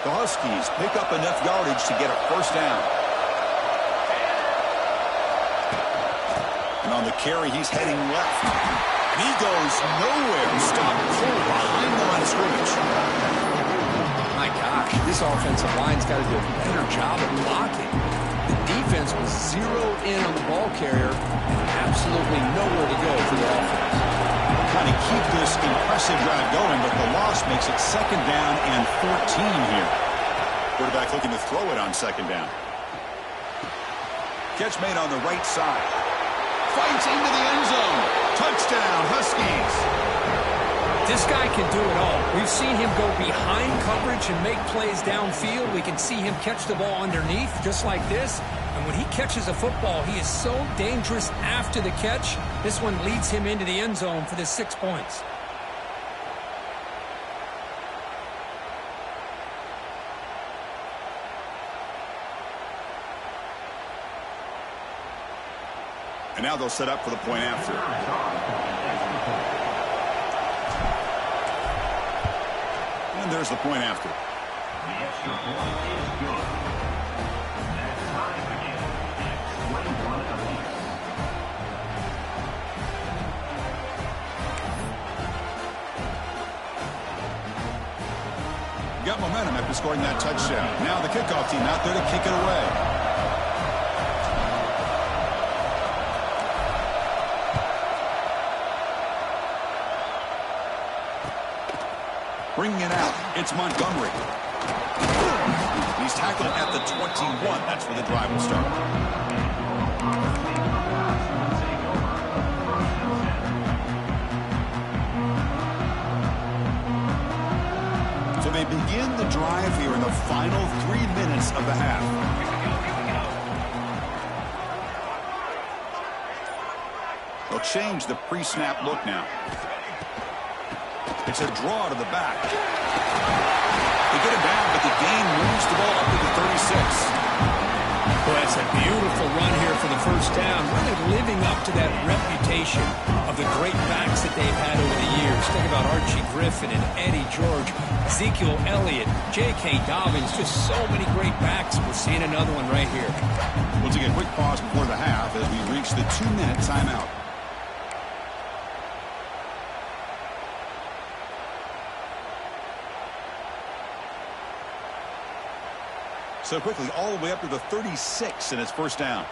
The Huskies pick up enough yardage to get a first down. And on the carry, he's heading left. And he goes nowhere. Stopped cold behind the line of scrimmage. My gosh, this offensive line's got to do a better job of blocking. The defense was zeroed in on the ball carrier and absolutely nowhere to go for the offense. Trying to keep this impressive drive going, but the loss makes it second down and 14 here. Quarterback looking to throw it on second down. Catch made on the right side. Fights into the end zone. Touchdown, Huskies. This guy can do it all. We've seen him go behind coverage and make plays downfield. We can see him catch the ball underneath just like this. And when he catches a football, he is so dangerous after the catch. This one leads him into the end zone for the 6 points. And now they'll set up for the point after. And there's the point after. The extra point is good. That time again at 21 apiece. Got momentum after scoring that touchdown. Now the kickoff team out there to kick it away. Bringing it out, it's Montgomery. He's tackled at the 21. That's where the drive will start. So they begin the drive here in the final 3 minutes of the half. They'll change the pre-snap look now. It's a draw to the back. They get it down, but the gain moves the ball up to the 36. Well, that's a beautiful run here for the first down. Really living up to that reputation of the great backs that they've had over the years. Think about Archie Griffin and Eddie George, Ezekiel Elliott, J.K. Dobbins, just so many great backs. We're seeing another one right here. We'll take a quick pause before the half as we reach the 2-minute timeout. So quickly, all the way up to the 36, and it's first down.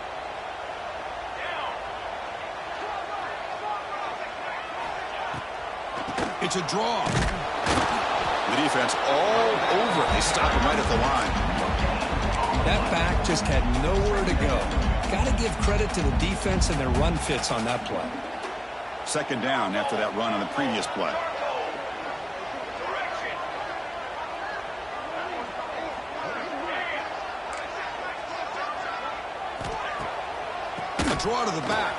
It's a draw. The defense all over it. They stop him right at the line. That back just had nowhere to go. Got to give credit to the defense and their run fits on that play. Second down after that run on the previous play. Draw to the back.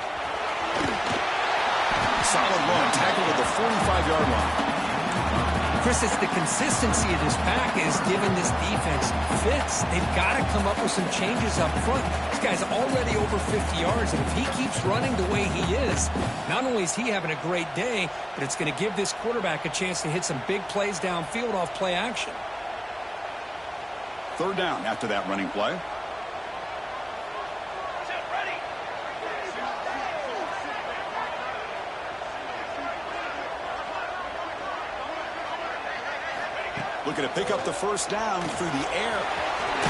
Solid run, tackled at the 45-yard line. Chris, it's the consistency of this back is giving this defense fits. They've got to come up with some changes up front. This guy's already over 50 yards, and if he keeps running the way he is, not only is he having a great day, but it's going to give this quarterback a chance to hit some big plays downfield off play action. Third down after that running play. Looking to pick up the first down through the air.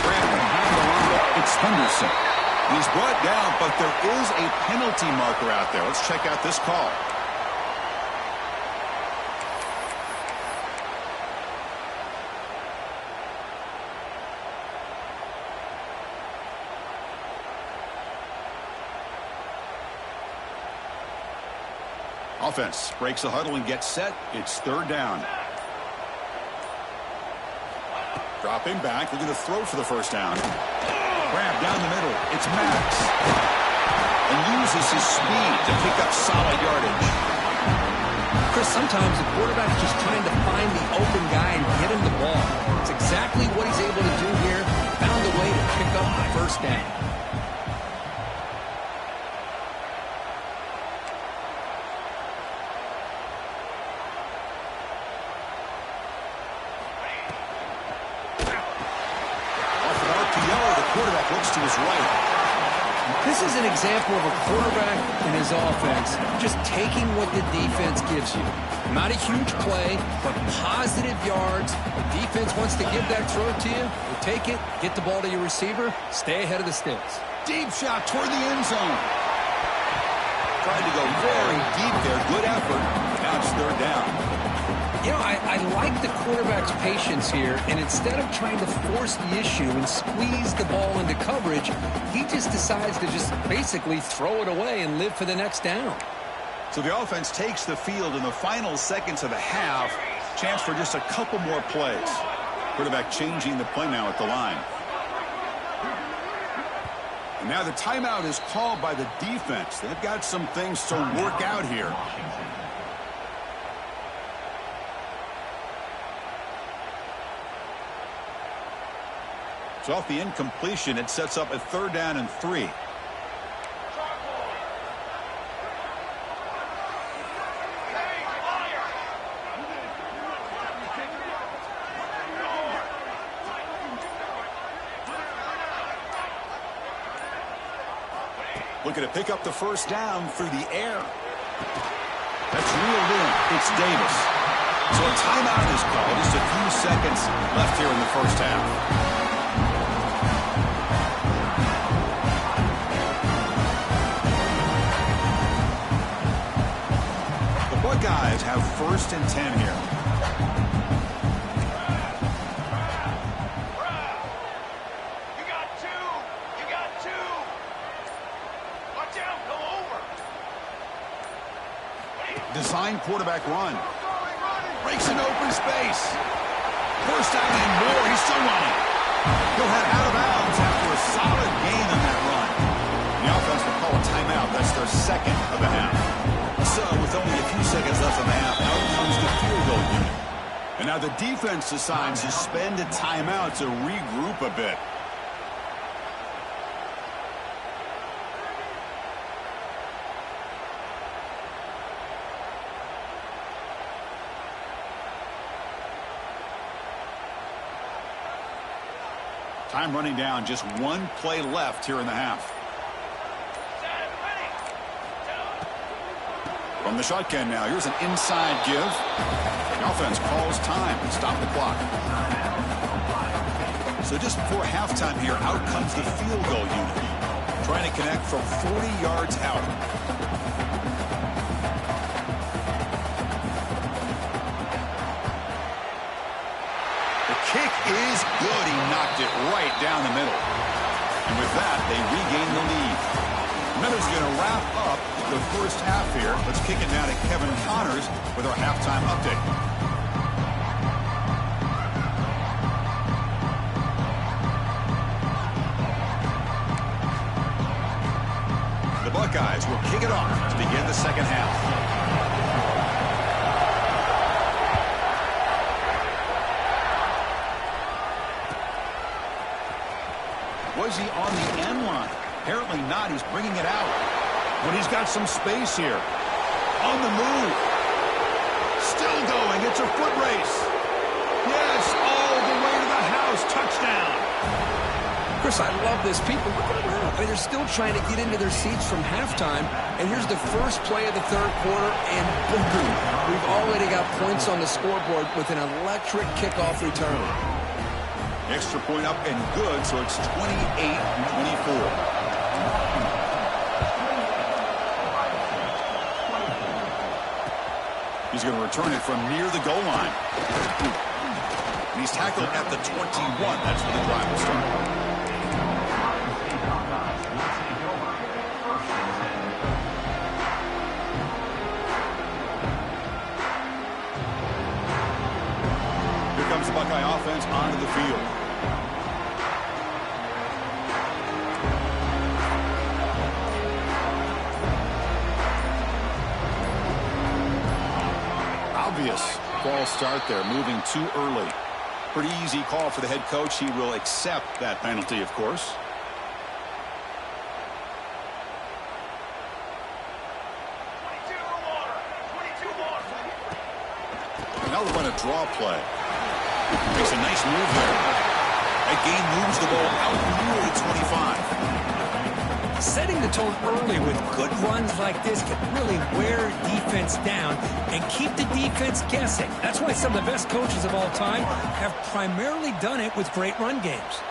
Brandon behind the line. It's Henderson. He's brought down, but there is a penalty marker out there. Let's check out this call. Offense breaks the huddle and gets set. It's third down. Dropping back, looking to throw for the first down. Grab down the middle. It's Maddox. And uses his speed to pick up solid yardage. Chris, sometimes the quarterback's just trying to find the open guy and get him the ball. It's exactly what he's able to do here. Found a way to pick up the first down. quarterback looks to his right. This is an example of a quarterback and his offense just taking what the defense gives you. Not a huge play, but positive yards. The defense wants to give that throw to you. You take it, get the ball to your receiver, stay ahead of the sticks. Deep shot toward the end zone. Tried to go very deep there. Good effort. Now it's third down. You know, I like the quarterback's patience here, and instead of trying to force the issue and squeeze the ball into coverage, he just decides to just basically throw it away and live for the next down. So the offense takes the field in the final seconds of the half. Chance for just a couple more plays. Quarterback changing the play now at the line. And now the timeout is called by the defense. They've got some things to work out here. So off the incompletion, it sets up a 3rd down and 3. Looking to pick up the 1st down through the air. That's reeled in. It's Davis. So a timeout is called. Just a few seconds left here in the 1st half. Buckeyes have 1st and 10 here. You got two. Watch out, go over. Design quarterback run. Breaks an open space. 1st down and more. He's still running. He'll head out of bounds after a solid gain on that run. The offense will call a timeout. That's their 2nd of the half. So, with only a few seconds left in the half, out comes the field goal unit. And now the defense decides to spend a timeout to regroup a bit. Time running down, just 1 play left here in the half. From the shotgun now, here's an inside give. The offense calls time and stop the clock. So just before halftime here, out comes the field goal unit. Trying to connect from 40 yards out. The kick is good. He knocked it right down the middle. And with that, they regain the lead. Miller's going to wrap up the 1st half here. Let's kick it now to Kevin Connors with our halftime update. The Buckeyes will kick it off to begin the 2nd half. Was he on the end line? Apparently not. He's bringing it out. But he's got some space here. On the move. Still going. It's a foot race. Yes, all the way to the house. Touchdown. Chris, I love this. People, they're still trying to get into their seats from halftime. And here's the first play of the 3rd quarter, and boom, we've already got points on the scoreboard with an electric kickoff return. Extra point up and good, so it's 28-24. He's going to return it from near the goal line. And he's tackled at the 21. That's where the drive will start. Here comes the Buckeye offense onto the field. Obvious false start there, moving too early. Pretty easy call for the head coach. He will accept that penalty, of course. Now they're going to draw play. Makes a nice move there. That gain moves the ball out near the 25. Setting the tone early with good runs like this can really wear defense down and keep the defense guessing. That's why some of the best coaches of all time have primarily done it with great run games.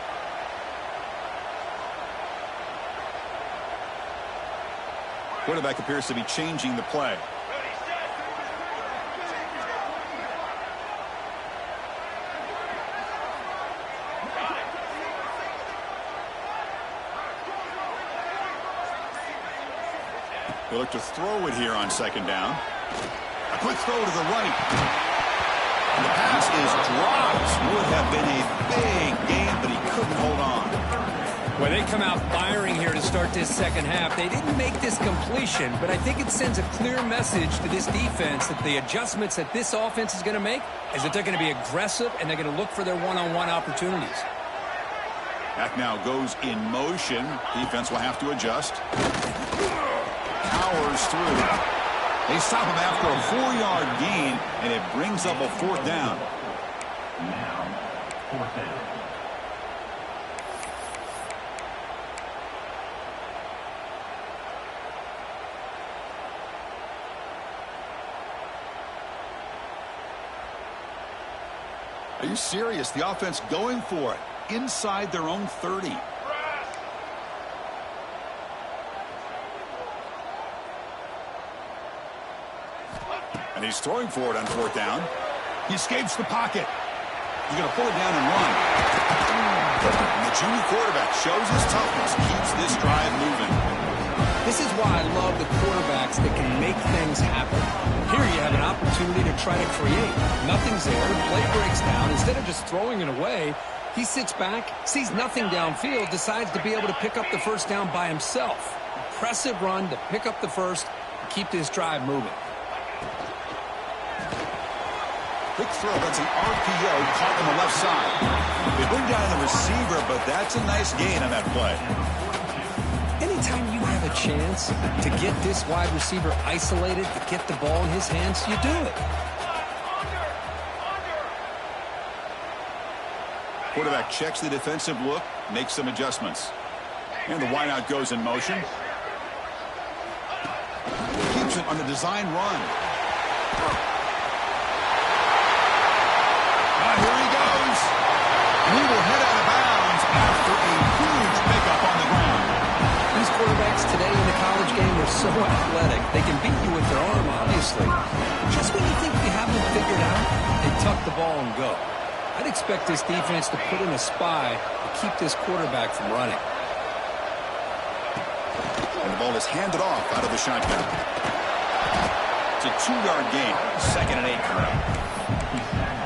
Quarterback appears to be changing the play. They look to throw it here on second down. A quick throw to the right. And the pass is dropped. Would have been a big gain, but he couldn't hold on. Well, they come out firing here to start this second half. They didn't make this completion, but I think it sends a clear message to this defense that the adjustments that this offense is going to make is that they're going to be aggressive and they're going to look for their one-on-one opportunities. That now goes in motion. Defense will have to adjust. Powers through. They stop him after a 4-yard gain, and it brings up a fourth down. Now, fourth down. Are you serious? The offense going for it inside their own 30. And he's throwing for it on fourth down. He escapes the pocket. He's going to pull it down and run. And the junior quarterback shows his toughness, keeps this drive moving. This is why I love the quarterbacks that can make things happen. Here you have an opportunity to try to create. Nothing's there. The play breaks down. Instead of just throwing it away, he sits back, sees nothing downfield, decides to be able to pick up the first down by himself. Impressive run to pick up the first and keep this drive moving. Quick throw, that's an RPO caught on the left side. They bring down the receiver, but that's a nice gain on that play. Anytime you have a chance to get this wide receiver isolated, to get the ball in his hands, you do it. Quarterback checks the defensive look, makes some adjustments. And the wideout goes in motion. Keeps it on the design run. Here he goes. And he will head out of bounds after a huge pickup on the ground. These quarterbacks today in the college game are so athletic. They can beat you with their arm, obviously. Just when you think you have them figured out, they tuck the ball and go. I'd expect this defense to put in a spy to keep this quarterback from running. And the ball is handed off out of the shotgun. It's a 2-yard gain. 2nd and 8 coming up.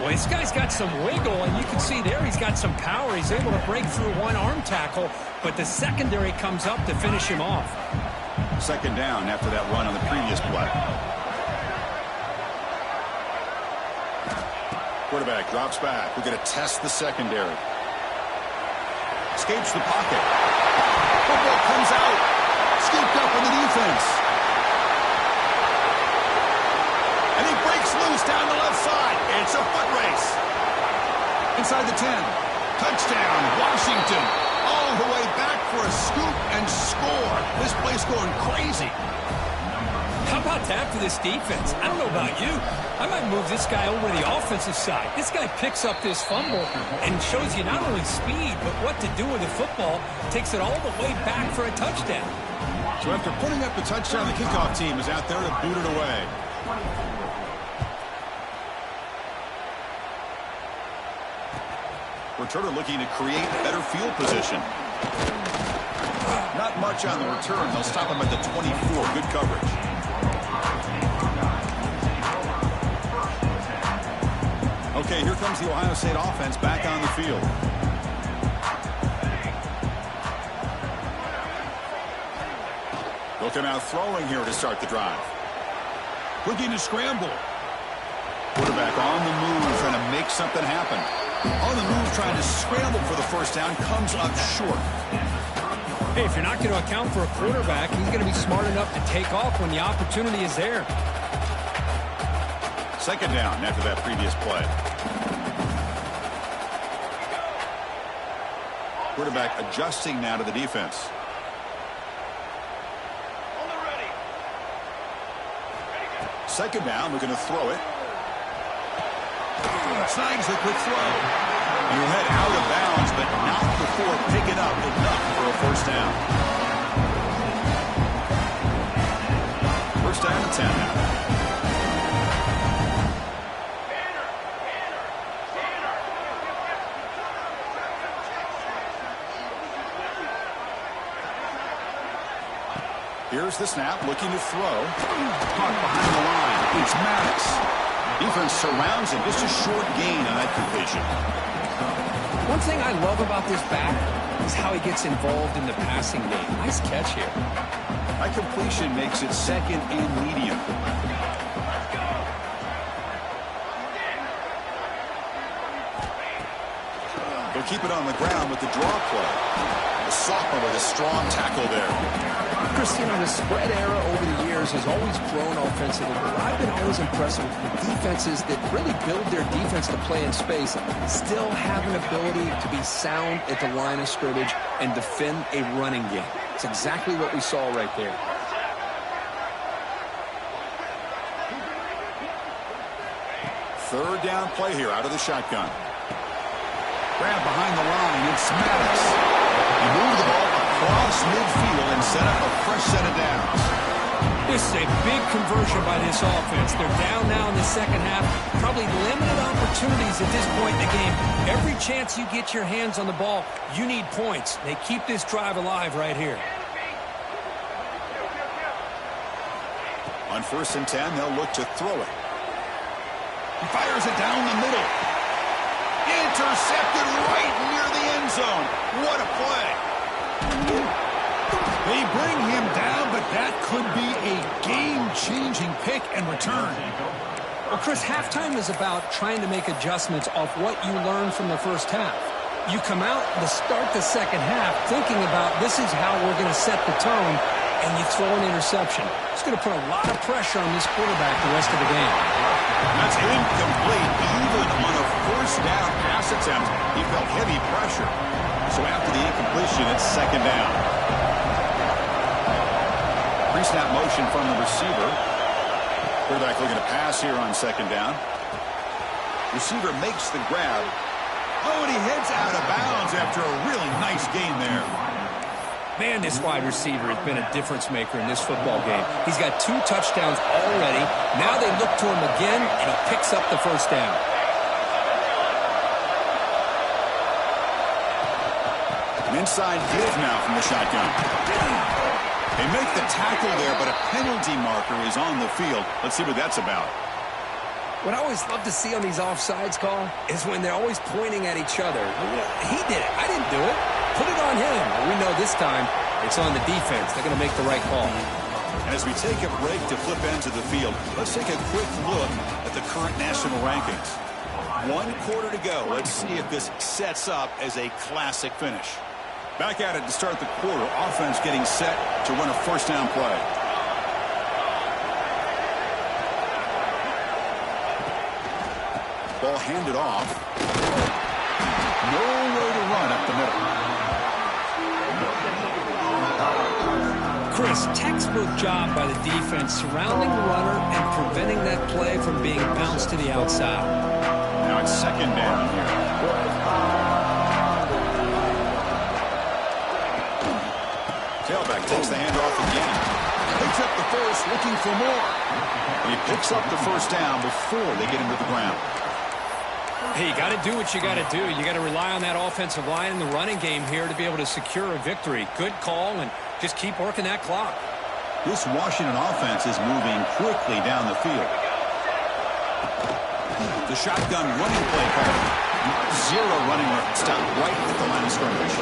Well, this guy's got some wiggle, and you can see there he's got some power. He's able to break through one arm tackle, but the secondary comes up to finish him off. 2nd down after that run on the previous play. Quarterback drops back. We're going to test the secondary. Escapes the pocket. Football comes out. Scooped up in the defense. And he breaks loose down the left side. It's a foot race. Inside the 10. Touchdown, Washington. All the way back for a scoop and score. This place going crazy. How about that for this defense? I don't know about you. I might move this guy over to the offensive side. This guy picks up this fumble and shows you not only speed, but what to do with the football. Takes it all the way back for a touchdown. So after putting up the touchdown, the kickoff team is out there to boot it away. Returner looking to create better field position. Not much on the return. They'll stop him at the 24. Good coverage. Okay, here comes the Ohio State offense back on the field. They'll come out throwing here to start the drive. Looking to scramble. Quarterback on the move, trying to make something happen. On the move, trying to scramble for the first down, comes up short. Hey, if you're not going to account for a quarterback, he's going to be smart enough to take off when the opportunity is there. 2nd down after that previous play. Quarterback adjusting now to the defense. Second down, looking to throw it. Snags the quick throw. You head out of bounds, but not before picking up enough for a first down. First down and 10 now. Here's the snap, looking to throw. Caught behind the line. It's Maddox. Defense surrounds him. Just a short gain on that completion. One thing I love about this back is how he gets involved in the passing game. Nice catch here. That completion makes it second and medium. They'll keep it on the ground with the draw play. The sophomore with a strong tackle there. Christian, the spread era over the years has always grown offensively, but I've been always impressed with defenses that really build their defense to play in space, still have an ability to be sound at the line of scrimmage and defend a running game. It's exactly what we saw right there. Third down play here out of the shotgun. Grab behind the line. It's Maddox. He moved the ball across midfield and set up a fresh set of downs. This is a big conversion by this offense. They're down now in the second half. Probably limited opportunities at this point in the game. Every chance you get your hands on the ball, you need points. They keep this drive alive right here. On 1st and 10, they'll look to throw it. He fires it down the middle. Intercepted right near the end zone. What a play. They bring him down, but that could be a game-changing pick and return. Well, Chris, halftime is about trying to make adjustments off what you learned from the first half. You come out to start the second half thinking about this is how we're going to set the tone, and you throw an interception. It's going to put a lot of pressure on this quarterback the rest of the game. That's incomplete. Even on a first down pass attempt, he felt heavy pressure. So after the incompletion, it's second down. Pre-snap motion from the receiver. Quarterback looking to pass here on second down. Receiver makes the grab. Oh, and he heads out of bounds after a really nice gain there. Man, this wide receiver has been a difference maker in this football game. He's got 2 touchdowns already. Now they look to him again, and he picks up the first down. An inside give now from the shotgun. They make the tackle there, but a penalty marker is on the field. Let's see what that's about. What I always love to see on these offsides call is when they're always pointing at each other. He did it. I didn't do it. Put it on him. We know this time it's on the defense. They're going to make the right call. And as we take a break to flip ends of the field, let's take a quick look at the current national rankings. 1 quarter to go. Let's see if this sets up as a classic finish. Back at it to start the quarter. Offense getting set to run a first down play. Ball handed off. Nowhere to run up the middle. Chris, textbook job by the defense surrounding the runner and preventing that play from being bounced to the outside. Now it's second down here. Tailback takes the handoff again. Picks up the first, looking for more. He picks up the first down before they get him to the ground. Hey, you got to do what you got to do. You got to rely on that offensive line in the running game here to be able to secure a victory. Good call, and just keep working that clock. This Washington offense is moving quickly down the field. The shotgun running play call. 0 running stop right at the line of scrimmage.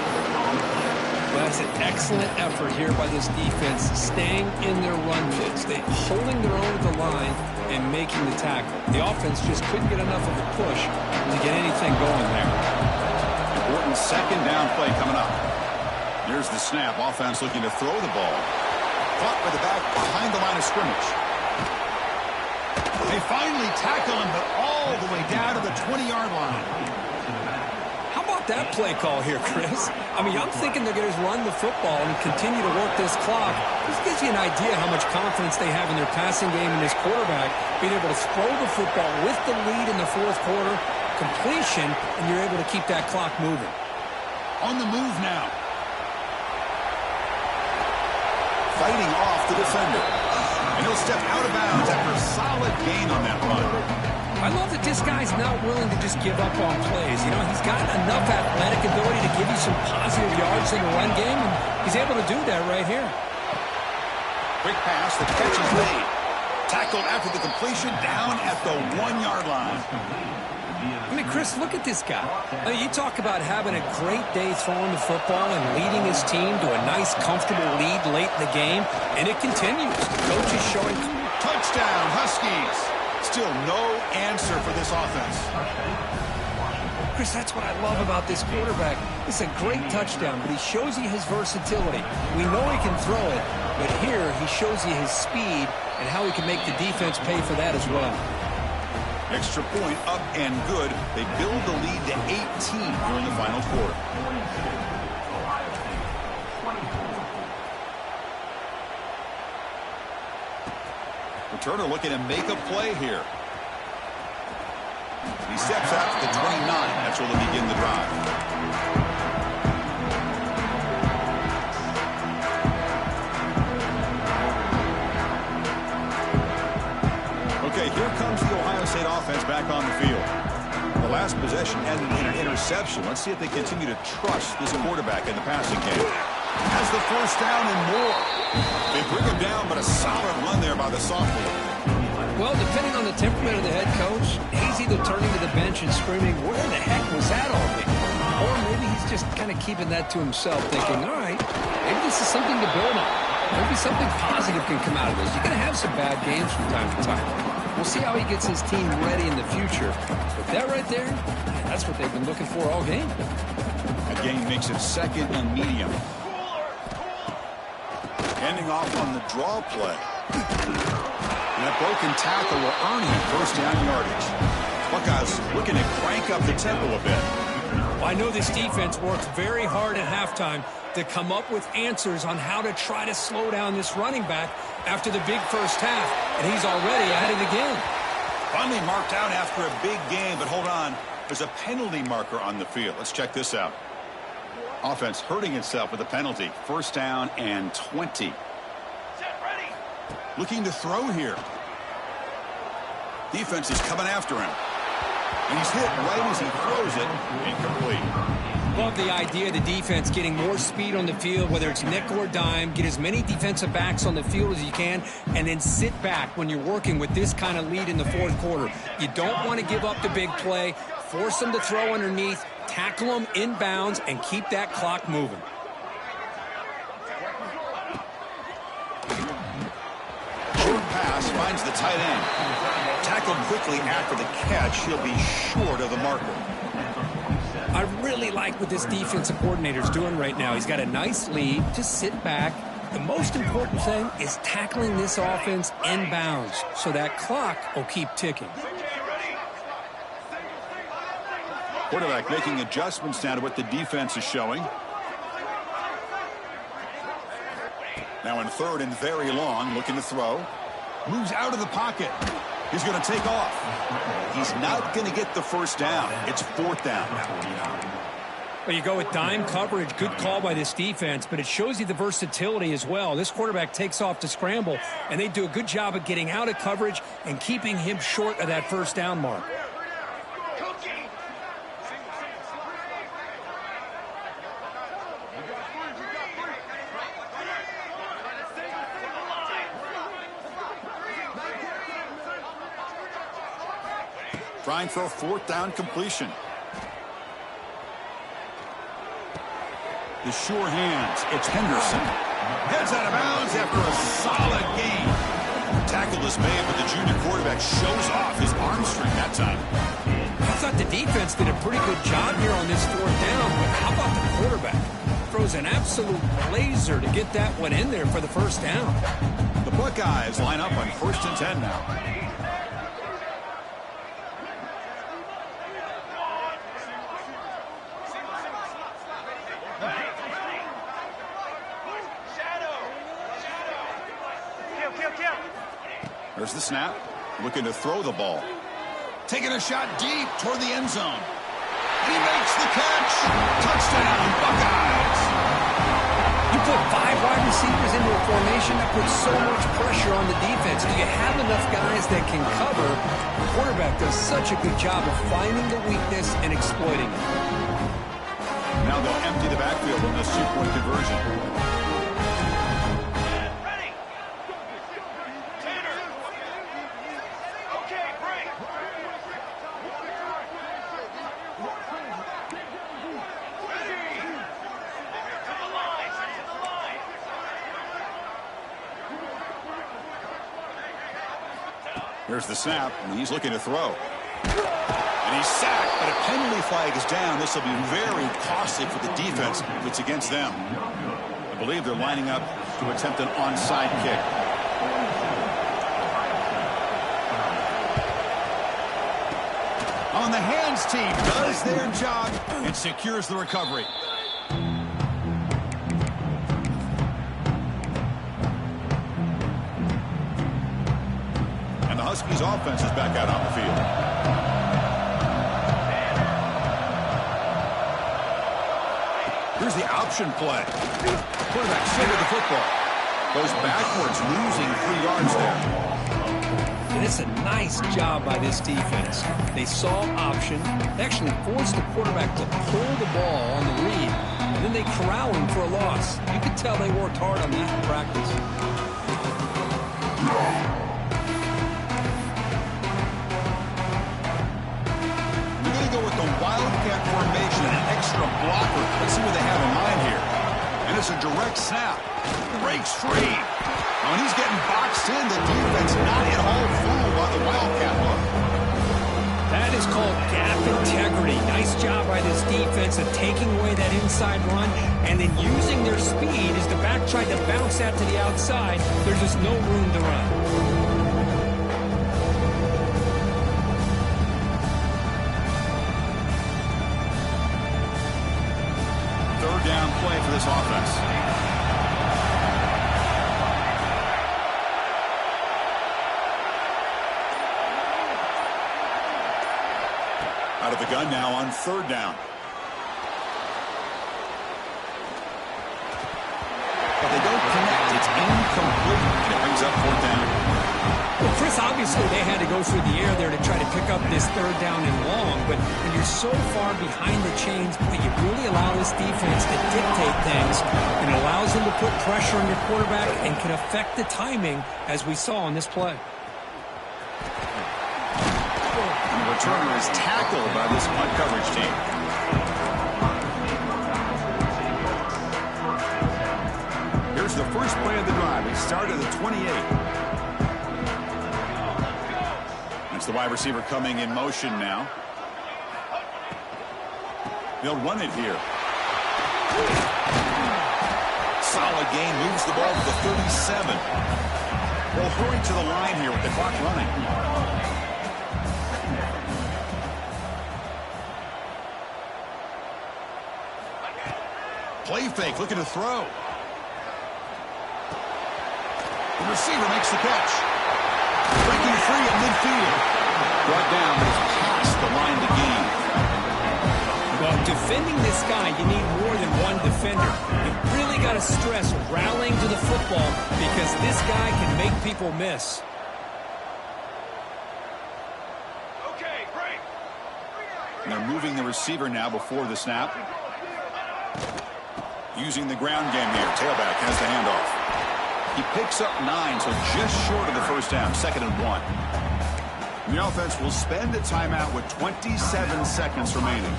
Well, that's an excellent effort here by this defense, staying in their run fits. They holding their own at the line and making the tackle. The offense just couldn't get enough of a push to get anything going there. Important second down play coming up. Here's the snap. Offense looking to throw the ball. Caught by the back behind the line of scrimmage. They finally tackle him, but all the way down to the 20-yard line. How about that play call here, Chris? I mean, I'm thinking they're going to run the football and continue to work this clock. This gives you an idea how much confidence they have in their passing game and this quarterback being able to throw the football with the lead in the fourth quarter, completion, and you're able to keep that clock moving. On the move now. Fighting off the defender. And he'll step out of bounds after a solid gain on that run. I love that this guy's not willing to just give up on plays. You know, he's got enough athletic ability to give you some positive yards in the run game, and he's able to do that right here. Quick pass, the catch is made. Tackled after the completion, down at the 1-yard line. I mean, Chris, look at this guy. I mean, you talk about having a great day throwing the football and leading his team to a nice, comfortable lead late in the game, and it continues. The coach is showing... Touchdown, Huskies. Still no answer for this offense. Chris, that's what I love about this quarterback. It's a great touchdown, but he shows you his versatility. We know he can throw it, but here he shows you his speed and how he can make the defense pay for that as well. Extra point up and good. They build the lead to 18 here in the final quarter. Returner looking to make a play here. He steps out to the 29. That's where they'll begin the drive. Okay, here comes the Ohio State offense back on the field. The last possession ended in an interception. Let's see if they continue to trust this quarterback in the passing game. Has the first down and more. They bring him down, but a solid run there by the sophomore. Well, depending on the temperament of the head coach, he's either turning to the bench and screaming, where the heck was that all week? Or maybe he's just kind of keeping that to himself, thinking, all right, maybe this is something to build on. Maybe something positive can come out of this. You're going to have some bad games from time to time. We'll see how he gets his team ready in the future. But that right there, that's what they've been looking for all game. That gain makes it second and medium. Ending off on the draw play. And that broken tackle will earn him first down yardage. Buckeyes looking to crank up the tempo a bit. Well, I know this defense works very hard at halftime to come up with answers on how to try to slow down this running back after the big first half, and he's already at it again. Finally marked out after a big game, but hold on. There's a penalty marker on the field. Let's check this out. Offense hurting itself with a penalty. First down and 20. Looking to throw here. Defense is coming after him. And he's hit right as he throws it. Incomplete. Love the idea of the defense getting more speed on the field, whether it's nickel or dime. Get as many defensive backs on the field as you can, and then sit back when you're working with this kind of lead in the fourth quarter. You don't want to give up the big play. Force them to throw underneath, tackle them inbounds, and keep that clock moving. Short pass finds the tight end. Tackled quickly after the catch. He'll be short of the marker. I really like what this defensive coordinator is doing right now. He's got a nice lead. Just sit back. The most important thing is tackling this offense inbounds so that clock will keep ticking. Quarterback making adjustments now to what the defense is showing. Now in third and very long, looking to throw. Moves out of the pocket. He's going to take off. He's not going to get the first down. It's fourth down. Well, you go with dime coverage. Good call by this defense, but it shows you the versatility as well. This quarterback takes off to scramble, and they do a good job of getting out of coverage and keeping him short of that first down mark. Trying for a fourth down completion. The sure hands. It's Henderson. Heads out of bounds after a solid gain. Tackle is made, but the junior quarterback shows off his arm strength that time. I thought the defense did a pretty good job here on this fourth down, but how about the quarterback? Throws an absolute laser to get that one in there for the first down. The Buckeyes line up on first and 10 now. There's the snap. Looking to throw the ball. Taking a shot deep toward the end zone. He makes the catch. Touchdown, Buckeyes. You put 5 wide receivers into a formation, that puts so much pressure on the defense. Do you have enough guys that can cover? The quarterback does such a good job of finding the weakness and exploiting it. Now they'll empty the backfield on this 2-point conversion. Ready. Tanner. Okay, break. Ready. To the line. To the line. Here's the snap, and he's looking to throw. And he's sacked, but a penalty flag is down. This will be very costly for the defense if it's against them. I believe they're lining up to attempt an onside kick. On the hands team does their job and secures the recovery. And the Huskies offense is back out on the field. Here's the option play. Quarterback short of the football. Goes backwards, losing 3 yards there. And it's a nice job by this defense. They saw option. They actually forced the quarterback to pull the ball on the read. And then they corral him for a loss. You could tell they worked hard on that in practice. They're going to go with the Wildcat formation, an extra blocker. Let's see what they have in mind here. And it's a direct snap. Breaks free. When he's getting boxed in, the defense not at all fooled by the Wildcat look. That is called gap integrity. Nice job by this defense of taking away that inside run and then using their speed as the back tried to bounce that to the outside. There's just no room to run. Third down play for this offense. Out of the gun now on 3rd down. But they don't connect. It's incomplete. And it brings up 4th down. Well, Chris, obviously they had to go through the air there to try to pick up this 3rd down and long, but when you're so far behind the chains, boy, you really allow this defense to dictate things, and it allows them to put pressure on your quarterback and can affect the timing, as we saw on this play. And the returner is tackled by this punt coverage team. Here's the first play of the drive. It started at the 28. It's the wide receiver coming in motion now. They'll run it here. Solid gain, moves the ball to the 37. They'll hurry to the line here with the clock running. Play fake, looking to throw. The receiver makes the catch. Breaking free at midfield. Brought down, but it's past the line to gain. Well, defending this guy, you need more than one defender. You've really got to stress rallying to the football because this guy can make people miss. Okay, break. And they're moving the receiver now before the snap. Using the ground game here. Tailback has the handoff. He picks up 9, so just short of the first down. 2nd and 1. And the offense will spend a timeout with 27 seconds remaining.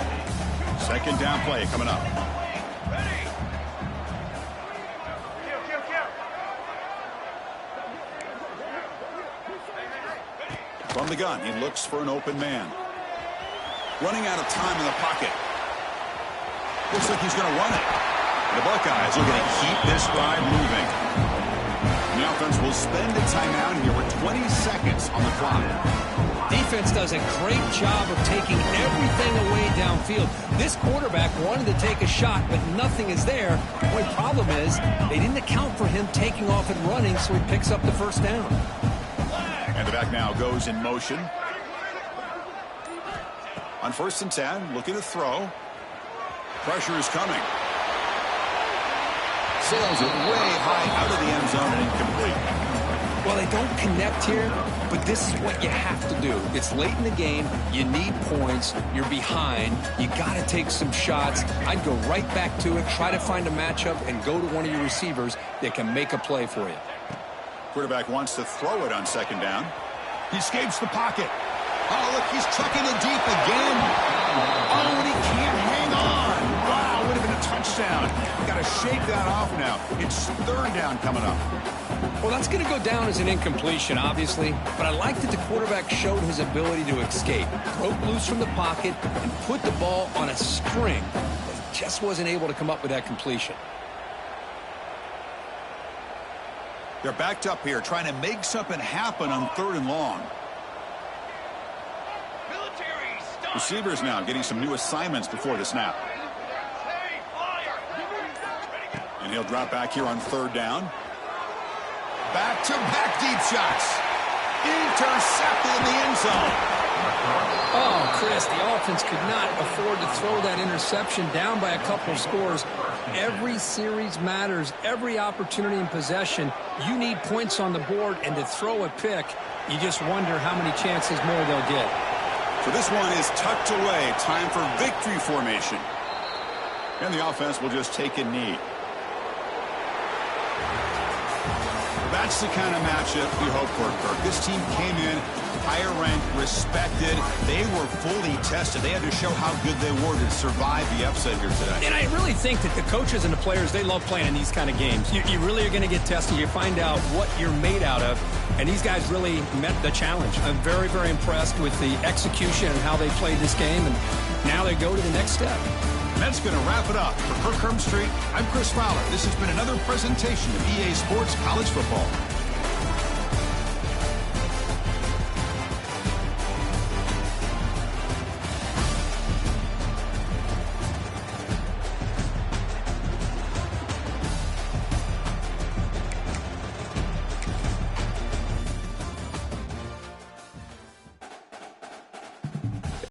2nd down play coming up. Ready. Kill. From the gun, he looks for an open man. Running out of time in the pocket. Looks like he's going to run it. The Buckeyes are going to keep this drive moving. The offense will spend a timeout here with 20 seconds on the clock. Defense does a great job of taking everything away downfield. This quarterback wanted to take a shot, but nothing is there. The only problem is they didn't account for him taking off and running, so he picks up the 1st down. And the back now goes in motion. On 1st and 10, looking to throw. Pressure is coming. Sails it way high out of the end zone and incomplete. Well, they don't connect here, but this is what you have to do. It's late in the game. You need points. You're behind. You got to take some shots. I'd go right back to it, try to find a matchup, and go to one of your receivers that can make a play for you. Quarterback wants to throw it on 2nd down. He escapes the pocket. Oh, look, he's chucking it deep again. Oh, and he can't hang on. Wow, would have been a touchdown. Got to shake that off now. It's 3rd down coming up. Well, that's going to go down as an incompletion, obviously, but I like that the quarterback showed his ability to escape, broke loose from the pocket, and put the ball on a string, but just wasn't able to come up with that completion. They're backed up here, trying to make something happen on 3rd and long. Receivers now getting some new assignments before the snap. And he'll drop back here on 3rd down. Back-to-back deep shots. Intercepted in the end zone. Oh, Chris, the offense could not afford to throw that interception down by a couple of scores. Every series matters. Every opportunity in possession, you need points on the board, and to throw a pick, you just wonder how many chances more they'll get. So this one is tucked away. Time for victory formation. And the offense will just take a knee. That's the kind of matchup we hope for, Kirk. This team came in higher ranked, respected. They were fully tested. They had to show how good they were to survive the upset here today. And I really think that the coaches and the players, they love playing in these kind of games. You really are going to get tested. You find out what you're made out of. And these guys really met the challenge. I'm very, very impressed with the execution and how they played this game. And now they go to the next step. And that's going to wrap it up. For Kirk Herbstreit, I'm Chris Fowler. This has been another presentation of EA Sports College Football.